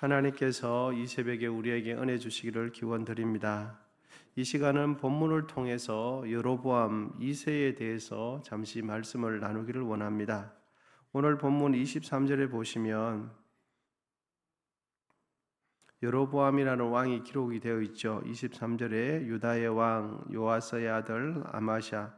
하나님께서 이 새벽에 우리에게 은혜 주시기를 기원드립니다. 이 시간은 본문을 통해서 여로보암 2세에 대해서 잠시 말씀을 나누기를 원합니다. 오늘 본문 23절에 보시면 여로보암이라는 왕이 기록이 되어 있죠. 23절에 유다의 왕 요아스의 아들 아마샤,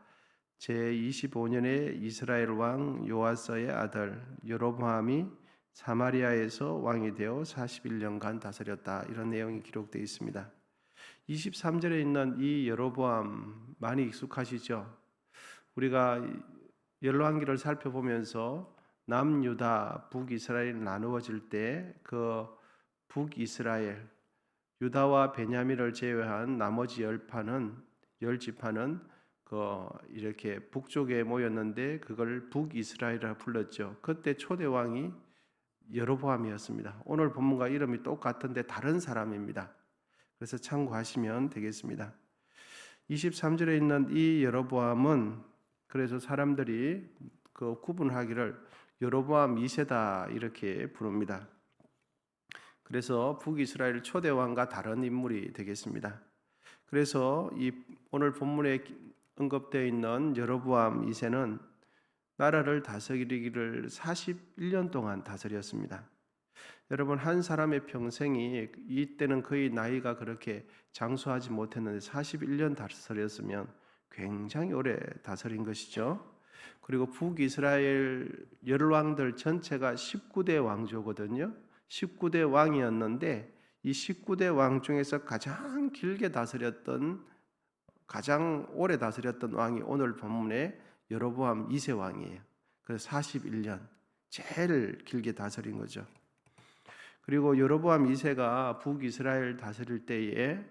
제25년에 이스라엘 왕 요아스의 아들 여로보암이 사마리아에서 왕이 되어 41년간 다스렸다. 이런 내용이 기록되어 있습니다. 23절에 있는 이 여로보암 많이 익숙하시죠? 우리가 열왕기를 살펴보면서 남유다, 북이스라엘이 나누어질 때 그 북이스라엘, 유다와 베냐민을 제외한 나머지 열 지파는 이렇게 북쪽에 모였는데 그걸 북이스라엘이라 불렀죠. 그때 초대 왕이 여로보암이었습니다. 오늘 본문과 이름이 똑같은데 다른 사람입니다. 그래서 참고하시면 되겠습니다. 23절에 있는 이 여로보암은 그래서 사람들이 구분하기를 여로보암 2세다 이렇게 부릅니다. 그래서 북이스라엘 초대 왕과 다른 인물이 되겠습니다. 그래서 이 오늘 본문에 언급되어 있는 여로보암 2세는 나라를 다스리기를 41년 동안 다스렸습니다. 여러분, 한 사람의 평생이 이때는 거의 나이가 그렇게 장수하지 못했는데 41년 다스렸으면 굉장히 오래 다스린 것이죠. 그리고 북이스라엘 열왕들 전체가 19대 왕조거든요. 19대 왕이었는데 이 19대 왕 중에서 가장 오래 다스렸던 왕이 오늘 본문에 여로보암 2세 왕이에요. 그래서 41년 제일 길게 다스린 거죠. 그리고 여로보암 2세가 북이스라엘 다스릴 때에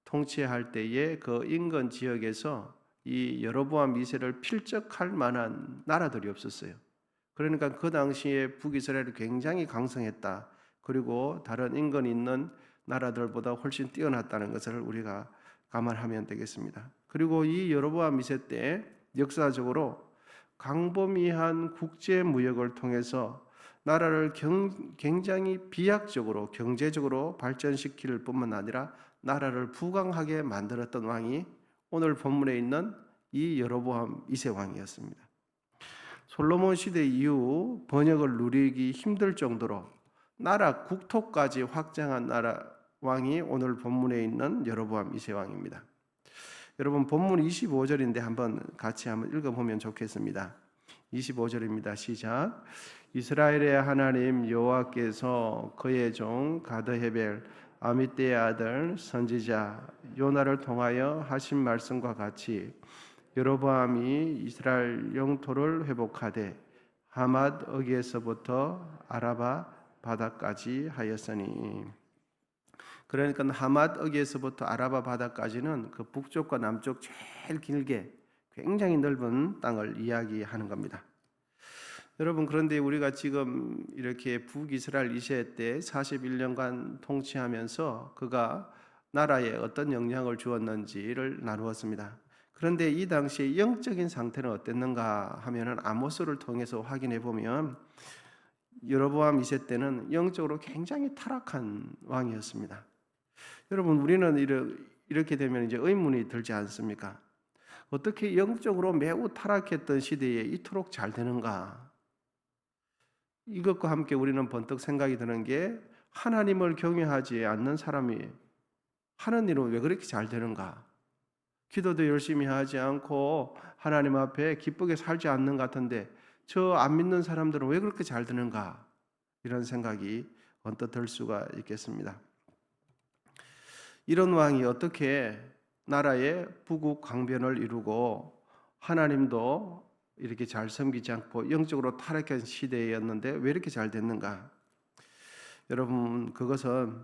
통치할 때에 그 인근 지역에서 이 여로보암 2세를 필적할 만한 나라들이 없었어요. 그러니까 그 당시에 북이스라엘이 굉장히 강성했다. 그리고 다른 인근 있는 나라들보다 훨씬 뛰어났다는 것을 우리가 감안하면 되겠습니다. 그리고 이 여로보암 2세 때 역사적으로 광범위한 국제 무역을 통해서 나라를 굉장히 비약적으로 경제적으로 발전시킬 뿐만 아니라 나라를 부강하게 만들었던 왕이 오늘 본문에 있는 이 여로보암 2세 왕이었습니다. 솔로몬 시대 이후 번역을 누리기 힘들 정도로 나라 국토까지 확장한 나라 왕이 오늘 본문에 있는 여로보암 2세 왕입니다. 여러분, 본문 25절인데 같이 한번 읽어보면 좋겠습니다. 25절입니다. 시작. 이스라엘의 하나님 여호와께서 그의 종 가드헤벨 아미떼의 아들 선지자 요나를 통하여 하신 말씀과 같이 여로보암이 이스라엘 영토를 회복하되 하맛 어기에서부터 아라바 바다까지 하였으니. 그러니까 하맛 어기에서부터 아라바 바다까지는 그 북쪽과 남쪽 제일 길게 굉장히 넓은 땅을 이야기하는 겁니다. 여러분, 그런데 우리가 지금 이렇게 북이스라엘 2세 때 41년간 통치하면서 그가 나라에 어떤 영향을 주었는지를 나누었습니다. 그런데 이 당시에 영적인 상태는 어땠는가 하면은 아모스를 통해서 확인해 보면 여로보암 2세 때는 영적으로 굉장히 타락한 왕이었습니다. 여러분, 우리는 이렇게 되면 이제 의문이 들지 않습니까? 어떻게 영적으로 매우 타락했던 시대에 이토록 잘 되는가? 이것과 함께 우리는 번뜩 생각이 드는 게 하나님을 경외하지 않는 사람이 하는 일은 왜 그렇게 잘 되는가? 기도도 열심히 하지 않고 하나님 앞에 기쁘게 살지 않는 것 같은데 저 안 믿는 사람들은 왜 그렇게 잘 되는가? 이런 생각이 언뜻 들 수가 있겠습니다. 이런 왕이 어떻게 나라의 부국 강변을 이루고 하나님도 이렇게 잘 섬기지 않고 영적으로 타락한 시대였는데 왜 이렇게 잘 됐는가? 여러분, 그것은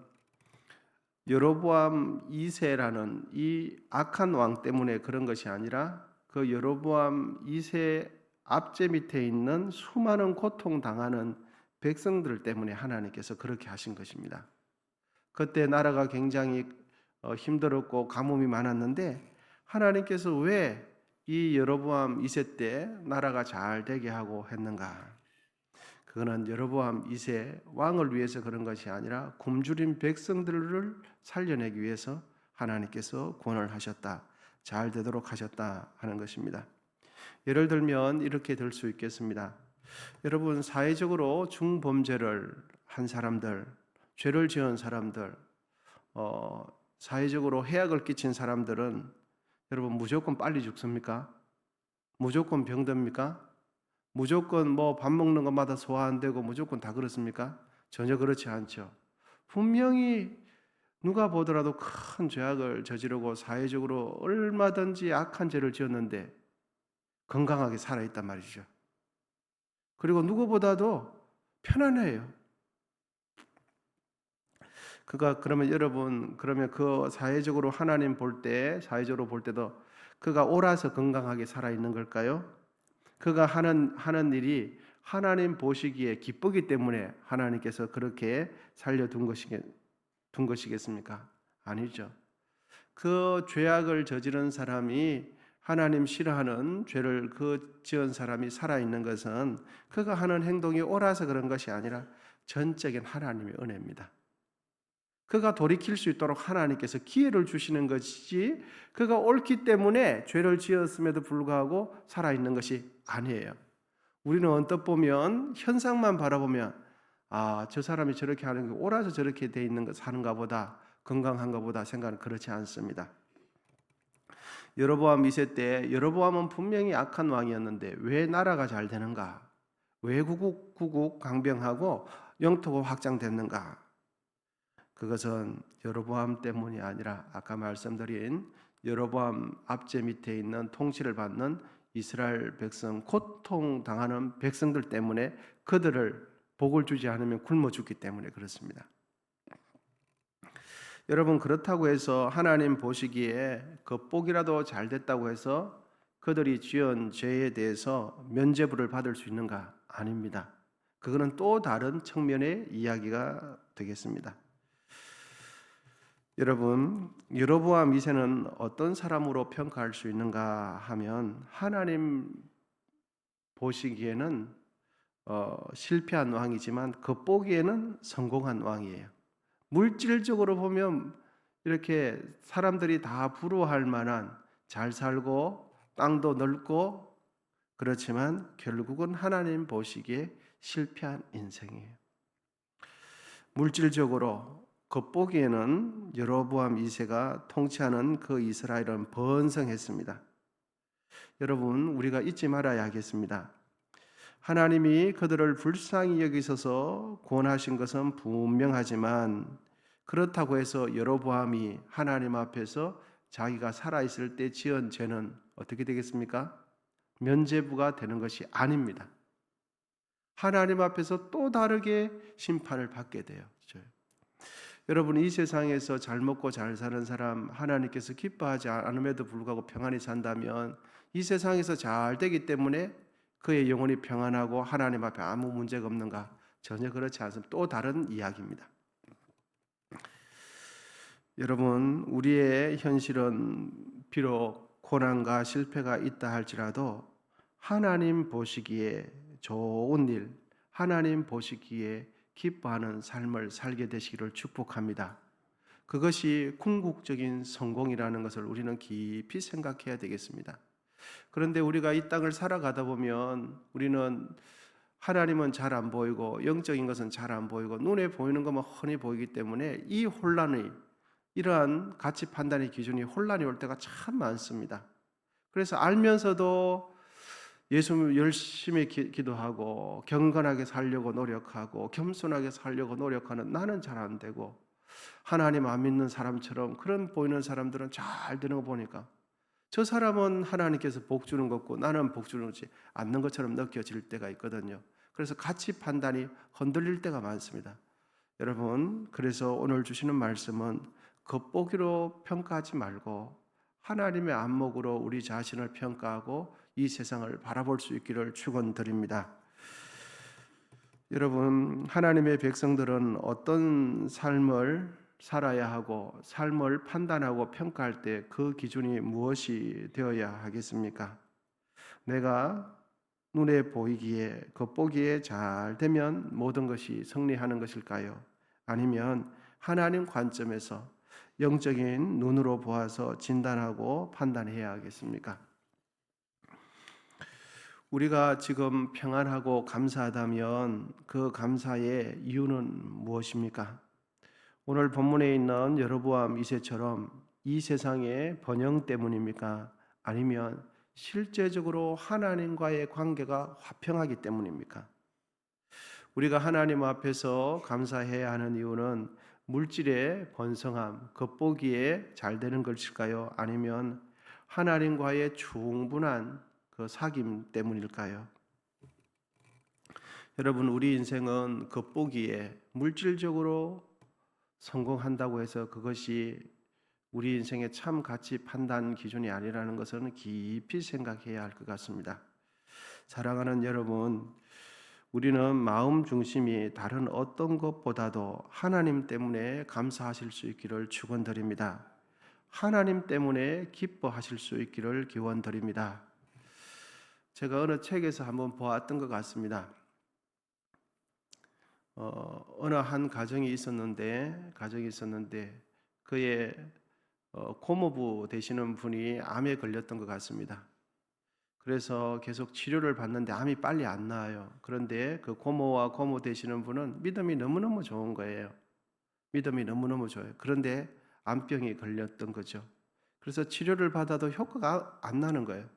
여로보암 2세라는 이 악한 왕 때문에 그런 것이 아니라 그 여로보암 2세 앞제 밑에 있는 수많은 고통당하는 백성들 때문에 하나님께서 그렇게 하신 것입니다. 그때 나라가 굉장히 힘들었고 가뭄이 많았는데 하나님께서 왜 이 여로보암 2세 때 나라가 잘 되게 하고 했는가? 그거는 여로보암 2세 왕을 위해서 그런 것이 아니라 굶주린 백성들을 살려내기 위해서 하나님께서 구원을 하셨다. 잘 되도록 하셨다 하는 것입니다. 예를 들면 이렇게 될 수 있겠습니다. 여러분, 사회적으로 중범죄를 한 사람들, 죄를 지은 사람들, 사회적으로 해악을 끼친 사람들은 여러분 무조건 빨리 죽습니까? 무조건 병듭니까? 무조건 뭐 밥 먹는 것마다 소화 안 되고 무조건 다 그렇습니까? 전혀 그렇지 않죠. 분명히 누가 보더라도 큰 죄악을 저지르고 사회적으로 얼마든지 악한 죄를 지었는데 건강하게 살아있단 말이죠. 그리고 누구보다도 편안해요. 그러면 여러분, 그러면 그 사회적으로 하나님 볼 때, 사회적으로 볼 때도 그가 옳아서 건강하게 살아있는 걸까요? 그가 하는 일이 하나님 보시기에 기쁘기 때문에 하나님께서 그렇게 살려둔 것이겠습니까? 아니죠. 그 죄악을 저지른 사람이 하나님 싫어하는 죄를 지은 사람이 살아있는 것은 그가 하는 행동이 옳아서 그런 것이 아니라 전적인 하나님의 은혜입니다. 그가 돌이킬 수 있도록 하나님께서 기회를 주시는 것이지 그가 옳기 때문에 죄를 지었음에도 불구하고 살아있는 것이 아니에요. 우리는 언뜻 보면 현상만 바라보면 저 사람이 저렇게 하는 게 옳아서 저렇게 돼 있는 거 사는가 보다 건강한가 보다 생각은 그렇지 않습니다. 여로보암 2세 때 여로보암은 분명히 악한 왕이었는데 왜 나라가 잘 되는가? 왜 구국 강병하고 영토가 확장됐는가? 그것은 여로보암 때문이 아니라 아까 말씀드린 여로보암 압제 밑에 있는 통치를 받는 이스라엘 백성, 고통당하는 백성들 때문에 그들을 복을 주지 않으면 굶어 죽기 때문에 그렇습니다. 여러분, 그렇다고 해서 하나님 보시기에 겉보기라도 잘 됐다고 해서 그들이 지은 죄에 대해서 면죄부를 받을 수 있는가? 아닙니다. 그거는 또 다른 측면의 이야기가 되겠습니다. 여러분, 여로보암 2세는 어떤 사람으로 평가할 수 있는가 하면 하나님 보시기에는 실패한 왕이지만 겉보기에는 성공한 왕이에요. 물질적으로 보면 이렇게 사람들이 다 부러워할 만한 잘 살고 땅도 넓고 그렇지만 결국은 하나님 보시기에 실패한 인생이에요. 물질적으로 겉보기에는 여로보암 2세가 통치하는 그 이스라엘은 번성했습니다. 여러분, 우리가 잊지 말아야 하겠습니다. 하나님이 그들을 불쌍히 여기셔서 구원하신 것은 분명하지만 그렇다고 해서 여로보암이 하나님 앞에서 자기가 살아있을 때 지은 죄는 어떻게 되겠습니까? 면죄부가 되는 것이 아닙니다. 하나님 앞에서 또 다르게 심판을 받게 돼요. 여러분, 이 세상에서 잘 먹고 잘 사는 사람 하나님께서 기뻐하지 않음에도 불구하고 평안히 산다면 이 세상에서 잘 되기 때문에 그의 영혼이 평안하고 하나님 앞에 아무 문제가 없는가? 전혀 그렇지 않습니다. 또 다른 이야기입니다. 여러분, 우리의 현실은 비록 고난과 실패가 있다 할지라도 하나님 보시기에 좋은 일, 하나님 보시기에 기뻐하는 삶을 살게 되시기를 축복합니다. 그것이 궁극적인 성공이라는 것을 우리는 깊이 생각해야 되겠습니다. 그런데 우리가 이 땅을 살아가다 보면 우리는 하나님은 잘 안 보이고 영적인 것은 잘 안 보이고 눈에 보이는 것만 훤히 보이기 때문에 이 혼란의 이러한 가치 판단의 기준이 혼란이 올 때가 참 많습니다. 그래서 알면서도 예수 열심히 기도하고 경건하게 살려고 노력하고 겸손하게 살려고 노력하는 나는 잘 안 되고 하나님 안 믿는 사람처럼 그런 보이는 사람들은 잘 되는 거 보니까 저 사람은 하나님께서 복 주는 것고 나는 복 주지 않는 것처럼 느껴질 때가 있거든요. 그래서 가치 판단이 흔들릴 때가 많습니다. 여러분, 그래서 오늘 주시는 말씀은 겉보기로 평가하지 말고 하나님의 안목으로 우리 자신을 평가하고 이 세상을 바라볼 수 있기를 축원드립니다. 여러분, 하나님의 백성들은 어떤 삶을 살아야 하고 삶을 판단하고 평가할 때 그 기준이 무엇이 되어야 하겠습니까? 내가 눈에 보이기에 겉보기에 잘 되면 모든 것이 승리하는 것일까요? 아니면 하나님 관점에서 영적인 눈으로 보아서 진단하고 판단해야 하겠습니까? 우리가 지금 평안하고 감사하다면 그 감사의 이유는 무엇입니까? 오늘 본문에 있는 여로보암 2세처럼 이 세상의 번영 때문입니까? 아니면 실제적으로 하나님과의 관계가 화평하기 때문입니까? 우리가 하나님 앞에서 감사해야 하는 이유는 물질의 번성함, 겉보기에 잘 되는 것일까요? 아니면 하나님과의 충분한 그 사귐 때문일까요? 여러분, 우리 인생은 겉보기에 물질적으로 성공한다고 해서 그것이 우리 인생의 참 가치 판단 기준이 아니라는 것은 깊이 생각해야 할 것 같습니다. 사랑하는 여러분, 우리는 마음 중심이 다른 어떤 것보다도 하나님 때문에 감사하실 수 있기를 축원드립니다. 하나님 때문에 기뻐하실 수 있기를 기원드립니다. 제가 어느 책에서 한번 보았던 것 같습니다. 어느 한 가정이 있었는데 그의 고모부 되시는 분이 암에 걸렸던 것 같습니다. 그래서 계속 치료를 받는데 암이 빨리 안 나아요. 그런데 그 고모와 고모 되시는 분은 믿음이 너무너무 좋은 거예요. 믿음이 너무너무 좋아요. 그런데 암병이 걸렸던 거죠. 그래서 치료를 받아도 효과가 안 나는 거예요.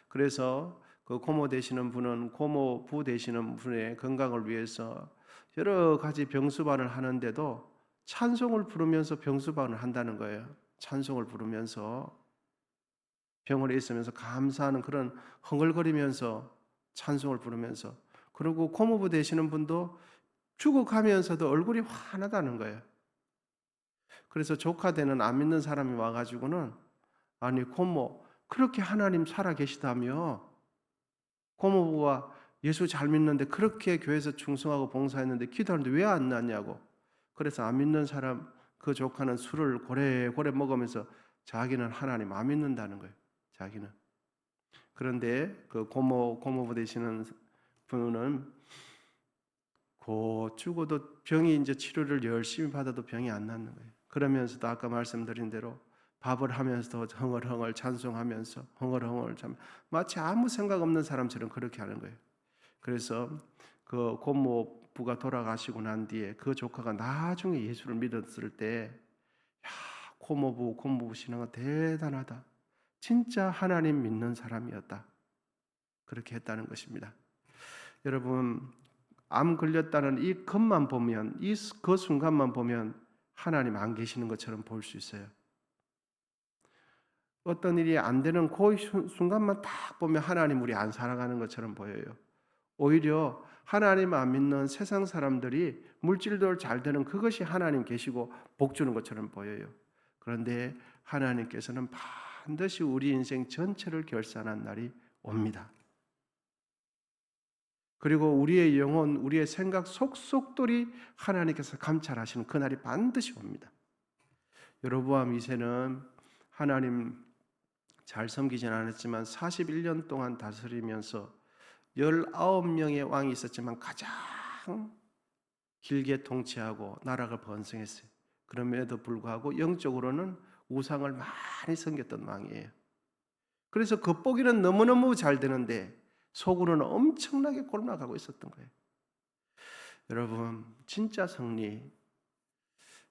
그래서 그 고모 되시는 분은 고모부 되시는 분의 건강을 위해서 여러 가지 병수반을 하는데도 찬송을 부르면서 병수반을 한다는 거예요. 찬송을 부르면서 병원에 있으면서 감사하는 그런 흥얼거리면서 찬송을 부르면서, 그리고 고모부 되시는 분도 죽어가면서도 얼굴이 환하다는 거예요. 그래서 조카 되는 안 믿는 사람이 와가지고는, 아니 고모 그렇게 하나님 살아 계시다며, 고모부가 예수 잘 믿는데 그렇게 교회에서 충성하고 봉사했는데 기도하는데 왜 안 났냐고. 그래서 안 믿는 사람 그 조카는 술을 고래고래 먹으면서 자기는 하나님 안 믿는다는 거예요. 자기는. 그런데 그 고모부 되시는 분은 곧 죽어도 병이 이제 치료를 열심히 받아도 병이 안 낫는 거예요. 그러면서도 아까 말씀드린 대로 밥을 하면서도 흥얼흥얼 찬송하면서 흥얼흥얼 참 마치 아무 생각 없는 사람처럼 그렇게 하는 거예요. 그래서 그 고모부가 돌아가시고 난 뒤에 그 조카가 나중에 예수를 믿었을 때, 야, 고모부 신앙은 대단하다. 진짜 하나님 믿는 사람이었다. 그렇게 했다는 것입니다. 여러분, 암 걸렸다는 이 것만 보면, 그 순간만 보면 하나님 안 계시는 것처럼 볼 수 있어요. 어떤 일이 안 되는 그 순간만 딱 보면 하나님 우리 안 살아가는 것처럼 보여요. 오히려 하나님 안 믿는 세상 사람들이 물질도 잘 되는 그것이 하나님 계시고 복 주는 것처럼 보여요. 그런데 하나님께서는 반드시 우리 인생 전체를 결산한 날이 옵니다. 그리고 우리의 영혼, 우리의 생각 속속들이 하나님께서 감찰하시는 그날이 반드시 옵니다. 여로보암 2세는 하나님 잘 섬기진 않았지만 41년 동안 다스리면서 19명의 왕이 있었지만 가장 길게 통치하고 나라가 번성했어요. 그럼에도 불구하고 영적으로는 우상을 많이 섬겼던 왕이에요. 그래서 겉보기는 너무너무 잘 되는데 속으로는 엄청나게 골마가고 있었던 거예요. 여러분, 진짜 승리,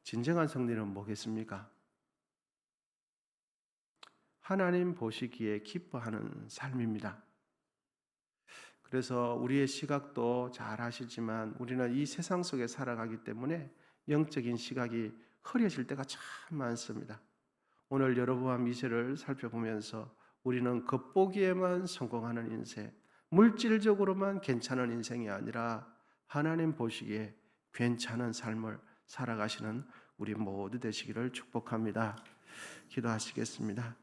진정한 승리는 뭐겠습니까? 하나님 보시기에 기뻐하는 삶입니다. 그래서 우리의 시각도 잘 아시지만 우리는 이 세상 속에 살아가기 때문에 영적인 시각이 흐려질 때가 참 많습니다. 오늘 여로보암 2세를 살펴보면서 우리는 겉보기에만 성공하는 인생, 물질적으로만 괜찮은 인생이 아니라 하나님 보시기에 괜찮은 삶을 살아가시는 우리 모두 되시기를 축복합니다. 기도하시겠습니다.